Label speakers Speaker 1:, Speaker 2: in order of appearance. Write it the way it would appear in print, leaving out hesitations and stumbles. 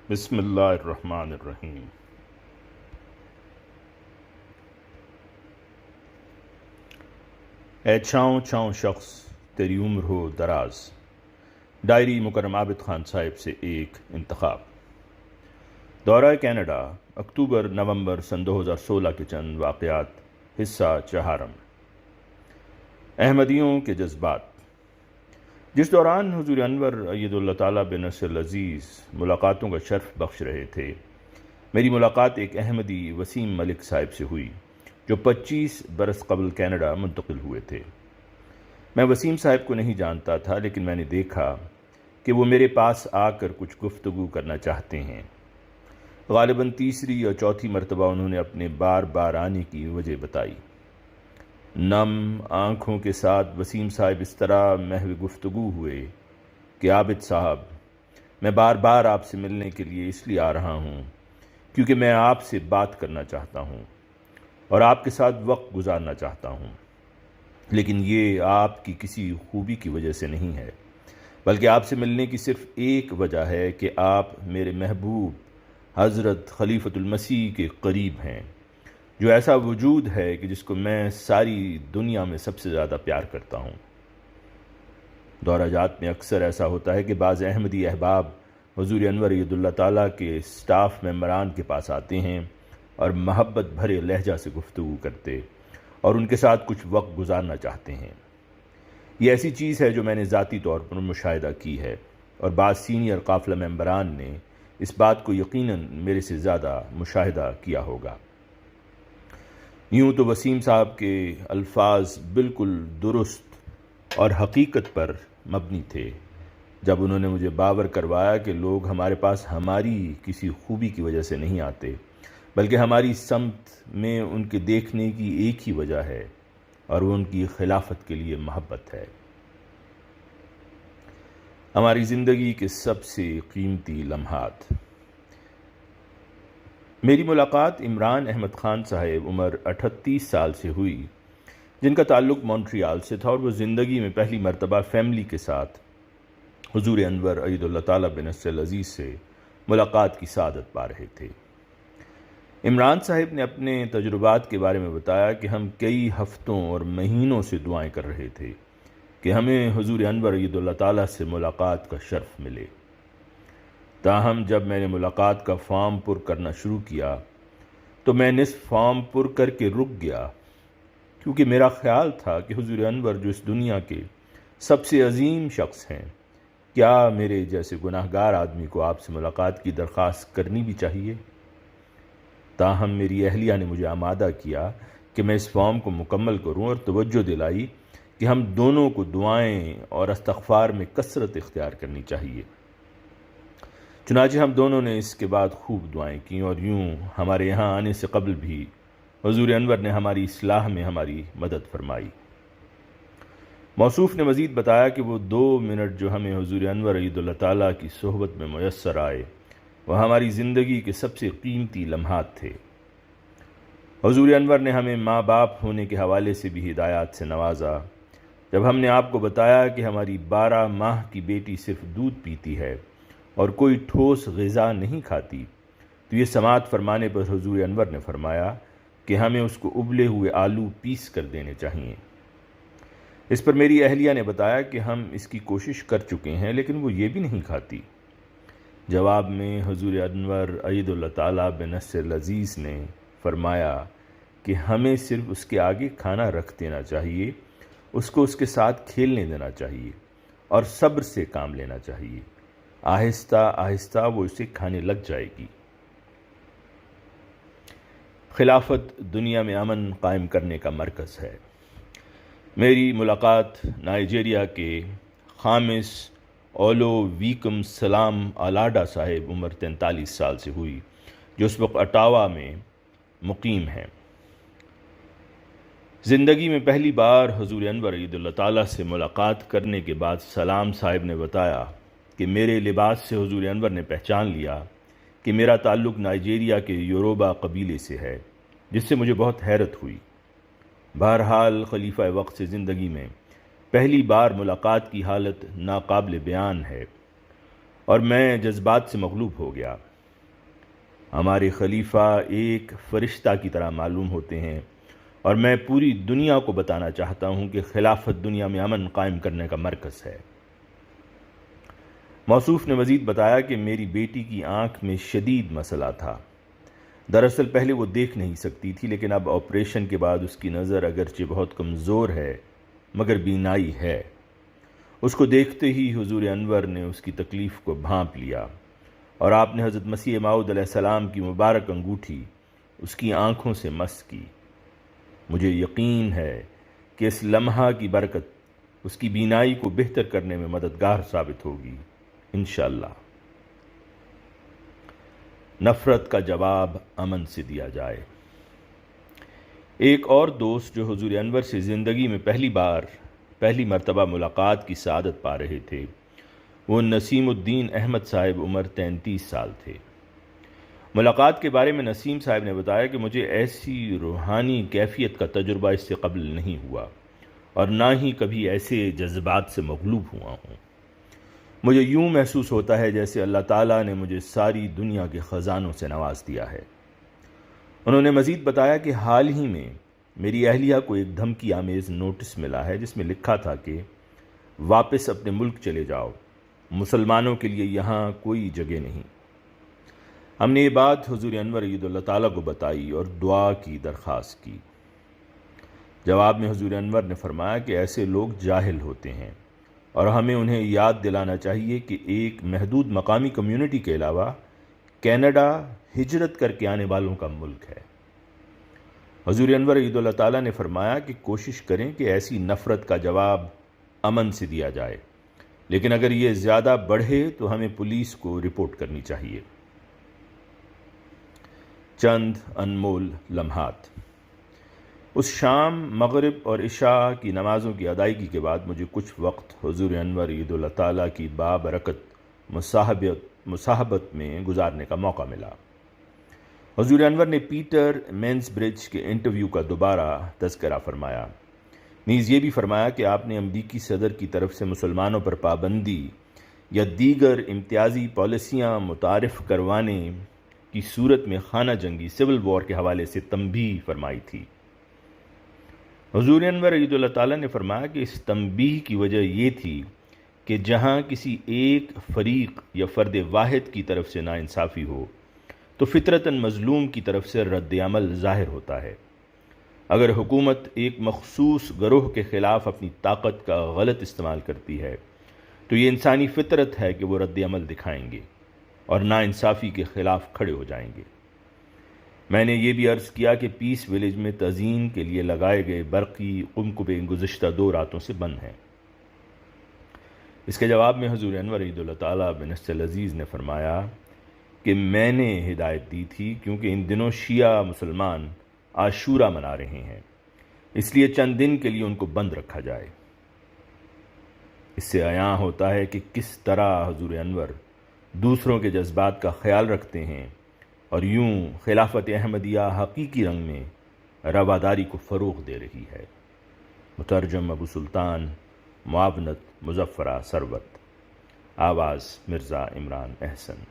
Speaker 1: بسم اللہ الرحمن الرحیم۔ اے چھاؤں چھاؤں شخص تیری عمر ہو دراز، ڈائری مکرم عابد خان صاحب سے ایک انتخاب۔ دورہ کینیڈا، اکتوبر نومبر سن 2016 کے چند واقعات، حصہ چہارم۔ احمدیوں کے جذبات۔ جس دوران حضور انور اید اللہ تعالیٰ بنصر العزیز ملاقاتوں کا شرف بخش رہے تھے، میری ملاقات ایک احمدی وسیم ملک صاحب سے ہوئی جو 25 برس قبل کینیڈا منتقل ہوئے تھے۔ میں وسیم صاحب کو نہیں جانتا تھا، لیکن میں نے دیکھا کہ وہ میرے پاس آ کر کچھ گفتگو کرنا چاہتے ہیں۔ غالباً تیسری یا چوتھی مرتبہ انہوں نے اپنے بار بار آنے کی وجہ بتائی۔ نم آنکھوں کے ساتھ وسیم صاحب اس طرح محو گفتگو ہوئے کہ عابد صاحب، میں بار بار آپ سے ملنے کے لیے اس لیے آ رہا ہوں کیونکہ میں آپ سے بات کرنا چاہتا ہوں اور آپ کے ساتھ وقت گزارنا چاہتا ہوں، لیکن یہ آپ کی کسی خوبی کی وجہ سے نہیں ہے، بلکہ آپ سے ملنے کی صرف ایک وجہ ہے کہ آپ میرے محبوب حضرت خلیفۃ المسیح کے قریب ہیں، جو ایسا وجود ہے کہ جس کو میں ساری دنیا میں سب سے زیادہ پیار کرتا ہوں۔ دورہ جات میں اکثر ایسا ہوتا ہے کہ بعض احمدی احباب حضور انور اید اللہ تعالیٰ کے سٹاف ممبران کے پاس آتے ہیں اور محبت بھرے لہجہ سے گفتگو کرتے اور ان کے ساتھ کچھ وقت گزارنا چاہتے ہیں۔ یہ ایسی چیز ہے جو میں نے ذاتی طور پر مشاہدہ کی ہے، اور بعض سینئر قافلہ ممبران نے اس بات کو یقیناً میرے سے زیادہ مشاہدہ کیا ہوگا۔ یوں تو وسیم صاحب کے الفاظ بالکل درست اور حقیقت پر مبنی تھے جب انہوں نے مجھے باور کروایا کہ لوگ ہمارے پاس ہماری کسی خوبی کی وجہ سے نہیں آتے، بلکہ ہماری سمت میں ان کے دیکھنے کی ایک ہی وجہ ہے، اور وہ ان کی خلافت کے لیے محبت ہے۔ ہماری زندگی کے سب سے قیمتی لمحات۔ میری ملاقات عمران احمد خان صاحب عمر 38 سال سے ہوئی، جن کا تعلق مونٹریال سے تھا، اور وہ زندگی میں پہلی مرتبہ فیملی کے ساتھ حضور انور اید اللہ تعالیٰ بنصر العزیز سے ملاقات کی سعادت پا رہے تھے۔ عمران صاحب نے اپنے تجربات کے بارے میں بتایا کہ ہم کئی ہفتوں اور مہینوں سے دعائیں کر رہے تھے کہ ہمیں حضور انور اید اللہ تعالیٰ سے ملاقات کا شرف ملے۔ تاہم جب میں نے ملاقات کا فارم پر کرنا شروع کیا تو میں نصف فارم پر کر کے رک گیا، کیونکہ میرا خیال تھا کہ حضور انور جو اس دنیا کے سب سے عظیم شخص ہیں، کیا میرے جیسے گناہ گار آدمی کو آپ سے ملاقات کی درخواست کرنی بھی چاہیے؟ تاہم میری اہلیہ نے مجھے آمادہ کیا کہ میں اس فارم کو مکمل کروں، اور توجہ دلائی کہ ہم دونوں کو دعائیں اور استغفار میں کثرت اختیار کرنی چاہیے۔ چنانچہ ہم دونوں نے اس کے بعد خوب دعائیں کیں، اور یوں ہمارے یہاں آنے سے قبل بھی حضور انور نے ہماری اصلاح میں ہماری مدد فرمائی۔ موصوف نے مزید بتایا کہ وہ 2 منٹ جو ہمیں حضور انور اید اللہ تعالیٰ کی صحبت میں میسر آئے، وہ ہماری زندگی کے سب سے قیمتی لمحات تھے۔ حضور انور نے ہمیں ماں باپ ہونے کے حوالے سے بھی ہدایات سے نوازا۔ جب ہم نے آپ کو بتایا کہ ہماری 12 ماہ کی بیٹی صرف دودھ پیتی ہے اور کوئی ٹھوس غذا نہیں کھاتی، تو یہ سماعت فرمانے پر حضور انور نے فرمایا کہ ہمیں اس کو ابلے ہوئے آلو پیس کر دینے چاہیے۔ اس پر میری اہلیہ نے بتایا کہ ہم اس کی کوشش کر چکے ہیں، لیکن وہ یہ بھی نہیں کھاتی۔ جواب میں حضور انور اید اللہ تعالیٰ بنصر العزیز نے فرمایا کہ ہمیں صرف اس کے آگے کھانا رکھ دینا چاہیے، اس کو اس کے ساتھ کھیلنے دینا چاہیے اور صبر سے کام لینا چاہیے۔ آہستہ آہستہ وہ اسے کھانے لگ جائے گی۔ خلافت دنیا میں امن قائم کرنے کا مرکز ہے۔ میری ملاقات نائجیریا کے خامس اولو ویکم سلام آلاڈا صاحب عمر 43 سال سے ہوئی، جو اس وقت اٹاوا میں مقیم ہیں۔ زندگی میں پہلی بار حضور انور اید اللہ تعالیٰ سے ملاقات کرنے کے بعد سلام صاحب نے بتایا کہ میرے لباس سے حضور انور نے پہچان لیا کہ میرا تعلق نائجیریا کے یوروبا قبیلے سے ہے، جس سے مجھے بہت حیرت ہوئی۔ بہرحال خلیفہ وقت سے زندگی میں پہلی بار ملاقات کی حالت ناقابل بیان ہے، اور میں جذبات سے مغلوب ہو گیا۔ ہمارے خلیفہ ایک فرشتہ کی طرح معلوم ہوتے ہیں، اور میں پوری دنیا کو بتانا چاہتا ہوں کہ خلافت دنیا میں امن قائم کرنے کا مرکز ہے۔ موصوف نے مزید بتایا کہ میری بیٹی کی آنکھ میں شدید مسئلہ تھا۔ دراصل پہلے وہ دیکھ نہیں سکتی تھی، لیکن اب آپریشن کے بعد اس کی نظر اگرچہ بہت کمزور ہے مگر بینائی ہے۔ اس کو دیکھتے ہی حضور انور نے اس کی تکلیف کو بھانپ لیا، اور آپ نے حضرت مسیح موعود علیہ السلام کی مبارک انگوٹھی اس کی آنکھوں سے مس کی۔ مجھے یقین ہے کہ اس لمحہ کی برکت اس کی بینائی کو بہتر کرنے میں مددگار ثابت ہوگی انشاءاللہ۔ نفرت کا جواب امن سے دیا جائے۔ ایک اور دوست جو حضور انور سے زندگی میں پہلی مرتبہ ملاقات کی سعادت پا رہے تھے، وہ نسیم الدین احمد صاحب، عمر 33 سال تھے۔ ملاقات کے بارے میں نسیم صاحب نے بتایا کہ مجھے ایسی روحانی کیفیت کا تجربہ اس سے قبل نہیں ہوا، اور نہ ہی کبھی ایسے جذبات سے مغلوب ہوا ہوں۔ مجھے یوں محسوس ہوتا ہے جیسے اللہ تعالیٰ نے مجھے ساری دنیا کے خزانوں سے نواز دیا ہے۔ انہوں نے مزید بتایا کہ حال ہی میں میری اہلیہ کو ایک دھمکی آمیز نوٹس ملا ہے جس میں لکھا تھا کہ واپس اپنے ملک چلے جاؤ، مسلمانوں کے لیے یہاں کوئی جگہ نہیں۔ ہم نے یہ بات حضور انور عید اللہ تعالیٰ کو بتائی اور دعا کی درخواست کی۔ جواب میں حضور انور نے فرمایا کہ ایسے لوگ جاہل ہوتے ہیں، اور ہمیں انہیں یاد دلانا چاہیے کہ ایک محدود مقامی کمیونٹی کے علاوہ کینیڈا ہجرت کر کے آنے والوں کا ملک ہے۔ حضور انور عید اللہ تعالیٰ نے فرمایا کہ کوشش کریں کہ ایسی نفرت کا جواب امن سے دیا جائے، لیکن اگر یہ زیادہ بڑھے تو ہمیں پولیس کو رپورٹ کرنی چاہیے۔ چند انمول لمحات۔ اس شام مغرب اور عشاء کی نمازوں کی ادائیگی کے بعد مجھے کچھ وقت حضور انور عید اللہ تعالیٰ کی بابرکت مصاحبت میں گزارنے کا موقع ملا۔ حضور انور نے پیٹر مینز برج کے انٹرویو کا دوبارہ تذکرہ فرمایا، نیز یہ بھی فرمایا کہ آپ نے امریکی صدر کی طرف سے مسلمانوں پر پابندی یا دیگر امتیازی پالیسیاں متعارف کروانے کی صورت میں خانہ جنگی سول وار کے حوالے سے تنبیہ فرمائی تھی۔ حضور انور عید اللہ تعالیٰ نے فرمایا کہ اس تنبیہ کی وجہ یہ تھی کہ جہاں کسی ایک فریق یا فرد واحد کی طرف سے ناانصافی ہو تو فطرتاً مظلوم کی طرف سے رد عمل ظاہر ہوتا ہے۔ اگر حکومت ایک مخصوص گروہ کے خلاف اپنی طاقت کا غلط استعمال کرتی ہے تو یہ انسانی فطرت ہے کہ وہ رد عمل دکھائیں گے اور ناانصافی کے خلاف کھڑے ہو جائیں گے۔ میں نے یہ بھی عرض کیا کہ پیس ویلیج میں تزئین کے لیے لگائے گئے برقی قمقمے گزشتہ 2 راتوں سے بند ہیں۔ اس کے جواب میں حضور انور عید اللہ تعالیٰ بنص العزیز نے فرمایا کہ میں نے ہدایت دی تھی کیونکہ ان دنوں شیعہ مسلمان عاشورہ منا رہے ہیں، اس لیے چند دن کے لیے ان کو بند رکھا جائے۔ اس سے عیاں ہوتا ہے کہ کس طرح حضور انور دوسروں کے جذبات کا خیال رکھتے ہیں، اور یوں خلافت احمدیہ حقیقی رنگ میں رواداری کو فروغ دے رہی ہے۔ مترجم ابو سلطان، معاونت مظفرہ ثروت، آواز مرزا عمران احسن۔